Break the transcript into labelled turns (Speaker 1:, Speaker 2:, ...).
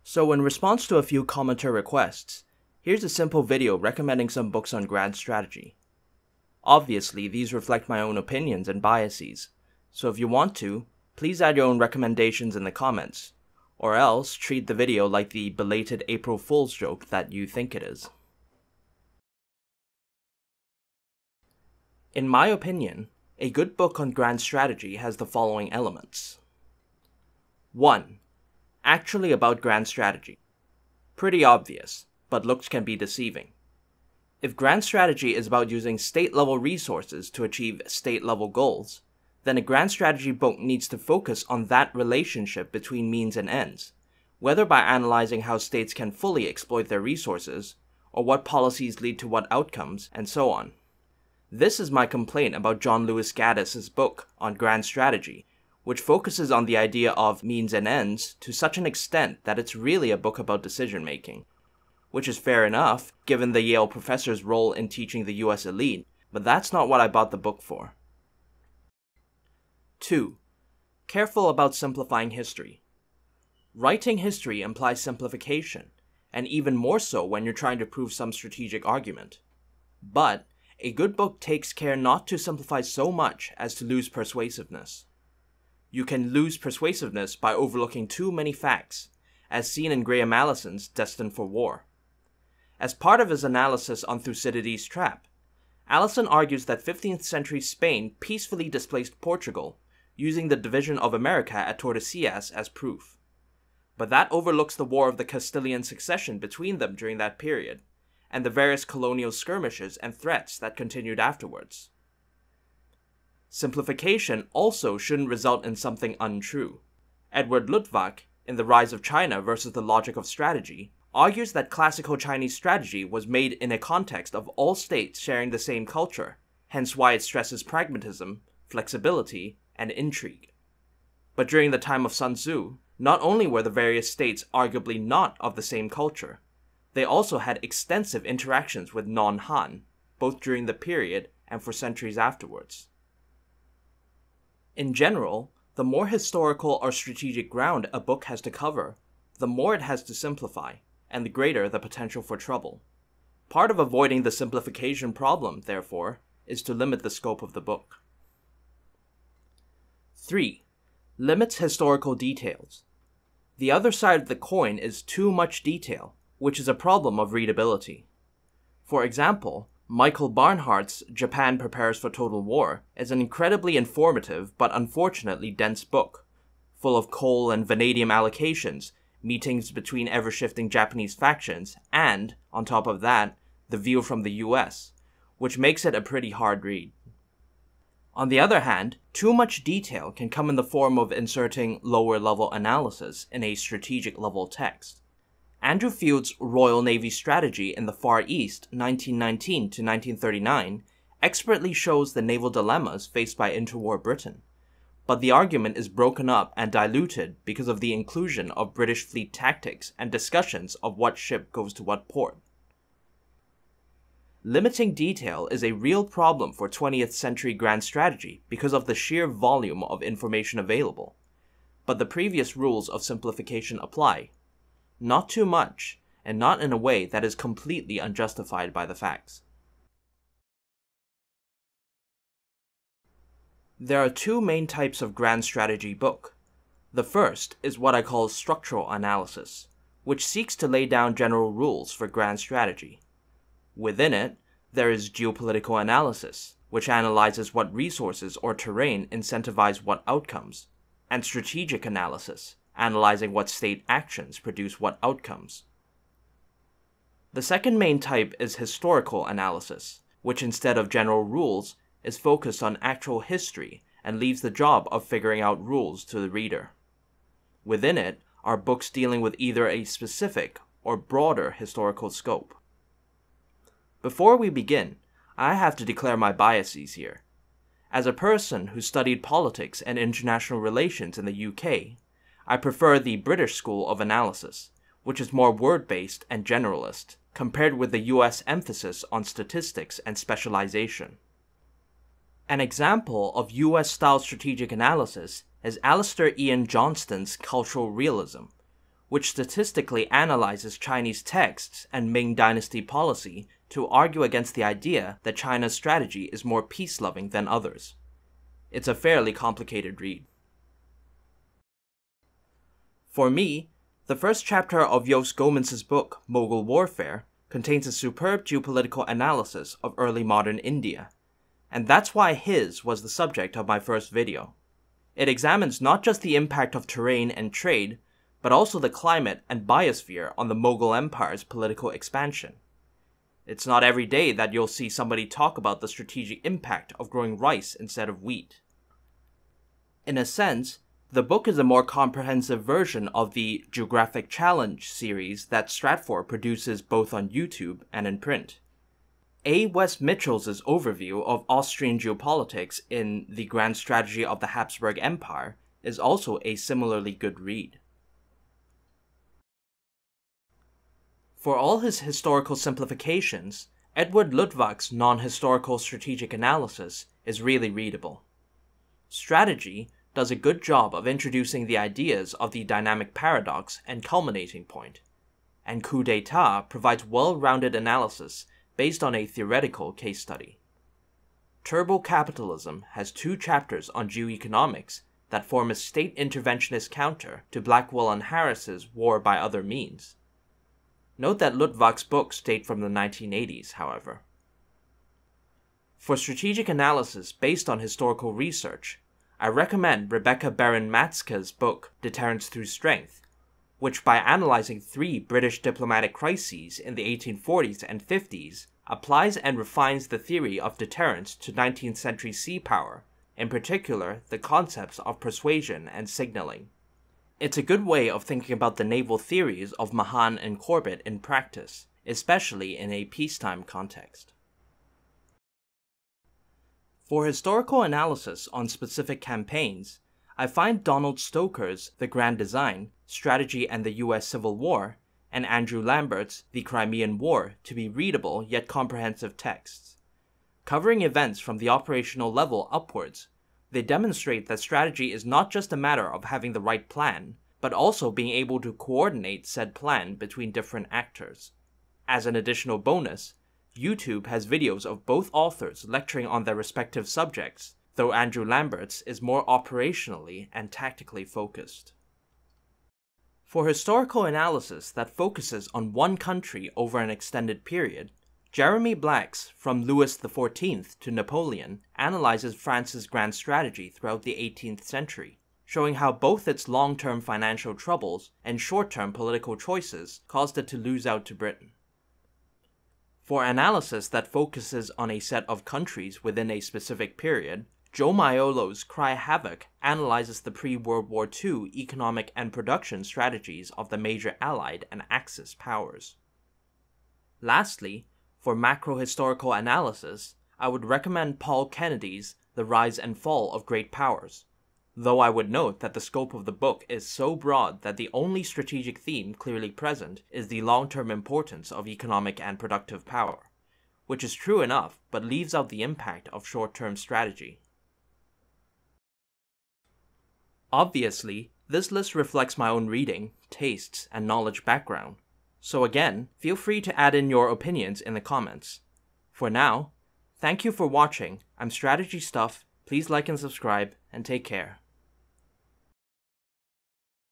Speaker 1: So in response to a few commenter requests, here's a simple video recommending some books on grand strategy. Obviously, these reflect my own opinions and biases, so if you want to, please add your own recommendations in the comments, or else treat the video like the belated April Fool's joke that you think it is. In my opinion, a good book on grand strategy has the following elements. 1. Actually about grand strategy. Pretty obvious, but looks can be deceiving. If grand strategy is about using state-level resources to achieve state-level goals, then a grand strategy book needs to focus on that relationship between means and ends, whether by analyzing how states can fully exploit their resources, or what policies lead to what outcomes, and so on. This is my complaint about John Lewis Gaddis's book on grand strategy, which focuses on the idea of means and ends to such an extent that it's really a book about decision-making. Which is fair enough, given the Yale professor's role in teaching the US elite, but that's not what I bought the book for. 2. Careful about simplifying history. Writing history implies simplification, and even more so when you're trying to prove some strategic argument. But a good book takes care not to simplify so much as to lose persuasiveness. You can lose persuasiveness by overlooking too many facts, as seen in Graham Allison's Destined for War. As part of his analysis on Thucydides' trap, Allison argues that 15th century Spain peacefully displaced Portugal, using the division of America at Tordesillas as proof. But that overlooks the War of the Castilian Succession between them during that period, and the various colonial skirmishes and threats that continued afterwards. Simplification also shouldn't result in something untrue. Edward Luttwak, in The Rise of China versus the Logic of Strategy, argues that classical Chinese strategy was made in a context of all states sharing the same culture, hence why it stresses pragmatism, flexibility, and intrigue. But during the time of Sun Tzu, not only were the various states arguably not of the same culture, they also had extensive interactions with non-Han, both during the period and for centuries afterwards. In general, the more historical or strategic ground a book has to cover, the more it has to simplify, and the greater the potential for trouble. Part of avoiding the simplification problem, therefore, is to limit the scope of the book. 3. Limits historical details. The other side of the coin is too much detail, which is a problem of readability. For example, Michael Barnhart's Japan Prepares for Total War is an incredibly informative but unfortunately dense book, full of coal and vanadium allocations, meetings between ever-shifting Japanese factions, and, on top of that, the view from the US, which makes it a pretty hard read. On the other hand, too much detail can come in the form of inserting lower-level analysis in a strategic-level text. Andrew Field's Royal Navy Strategy in the Far East, 1919 to 1939, expertly shows the naval dilemmas faced by interwar Britain, but the argument is broken up and diluted because of the inclusion of British fleet tactics and discussions of what ship goes to what port. Limiting detail is a real problem for 20th century grand strategy because of the sheer volume of information available, but the previous rules of simplification apply. Not too much, and not in a way that is completely unjustified by the facts. There are two main types of grand strategy book. The first is what I call structural analysis, which seeks to lay down general rules for grand strategy. Within it, there is geopolitical analysis, which analyzes what resources or terrain incentivize what outcomes, and strategic analysis, analyzing what state actions produce what outcomes. The second main type is historical analysis, which instead of general rules, is focused on actual history and leaves the job of figuring out rules to the reader. Within it are books dealing with either a specific or broader historical scope. Before we begin, I have to declare my biases here. As a person who studied politics and international relations in the UK, I prefer the British school of analysis, which is more word-based and generalist, compared with the US emphasis on statistics and specialization. An example of US-style strategic analysis is Alistair Ian Johnston's cultural realism, which statistically analyzes Chinese texts and Ming Dynasty policy to argue against the idea that China's strategy is more peace-loving than others. It's a fairly complicated read. For me, the first chapter of Joost Gomens's book, Mogul Warfare, contains a superb geopolitical analysis of early modern India, and that's why his was the subject of my first video. It examines not just the impact of terrain and trade, but also the climate and biosphere on the Mughal Empire's political expansion. It's not every day that you'll see somebody talk about the strategic impact of growing rice instead of wheat. In a sense, the book is a more comprehensive version of the Geographic Challenge series that Stratfor produces both on YouTube and in print. A. West Mitchell's overview of Austrian geopolitics in The Grand Strategy of the Habsburg Empire is also a similarly good read. For all his historical simplifications, Edward Luttwak's non-historical strategic analysis is really readable. Strategy does a good job of introducing the ideas of the dynamic paradox and culminating point, and coup d'etat provides well-rounded analysis based on a theoretical case study. Turbo Capitalism has 2 chapters on geoeconomics that form a state interventionist counter to Blackwell and Harris's War by Other Means. Note that Luttwak's books date from the 1980s, however. For strategic analysis based on historical research, I recommend Rebecca Barron-Matzke's book Deterrence Through Strength, which by analyzing 3 British diplomatic crises in the 1840s and 50s, applies and refines the theory of deterrence to 19th century sea power, in particular the concepts of persuasion and signaling. It's a good way of thinking about the naval theories of Mahan and Corbett in practice, especially in a peacetime context. For historical analysis on specific campaigns, I find Donald Stoker's The Grand Design, Strategy and the U.S. Civil War, and Andrew Lambert's The Crimean War to be readable yet comprehensive texts. Covering events from the operational level upwards, they demonstrate that strategy is not just a matter of having the right plan, but also being able to coordinate said plan between different actors. As an additional bonus, YouTube has videos of both authors lecturing on their respective subjects, though Andrew Lambert's is more operationally and tactically focused. For historical analysis that focuses on one country over an extended period, Jeremy Black's From Louis XIV to Napoleon analyzes France's grand strategy throughout the 18th century, showing how both its long-term financial troubles and short-term political choices caused it to lose out to Britain. For analysis that focuses on a set of countries within a specific period, Joe Maiolo's Cry Havoc analyzes the pre-World War II economic and production strategies of the major Allied and Axis powers. Lastly, for macro-historical analysis, I would recommend Paul Kennedy's The Rise and Fall of Great Powers, though I would note that the scope of the book is so broad that the only strategic theme clearly present is the long-term importance of economic and productive power, which is true enough but leaves out the impact of short-term strategy. Obviously, this list reflects my own reading, tastes, and knowledge background, so again, feel free to add in your opinions in the comments. For now, thank you for watching. I'm Strategy Stuff. Please like and subscribe, and take care.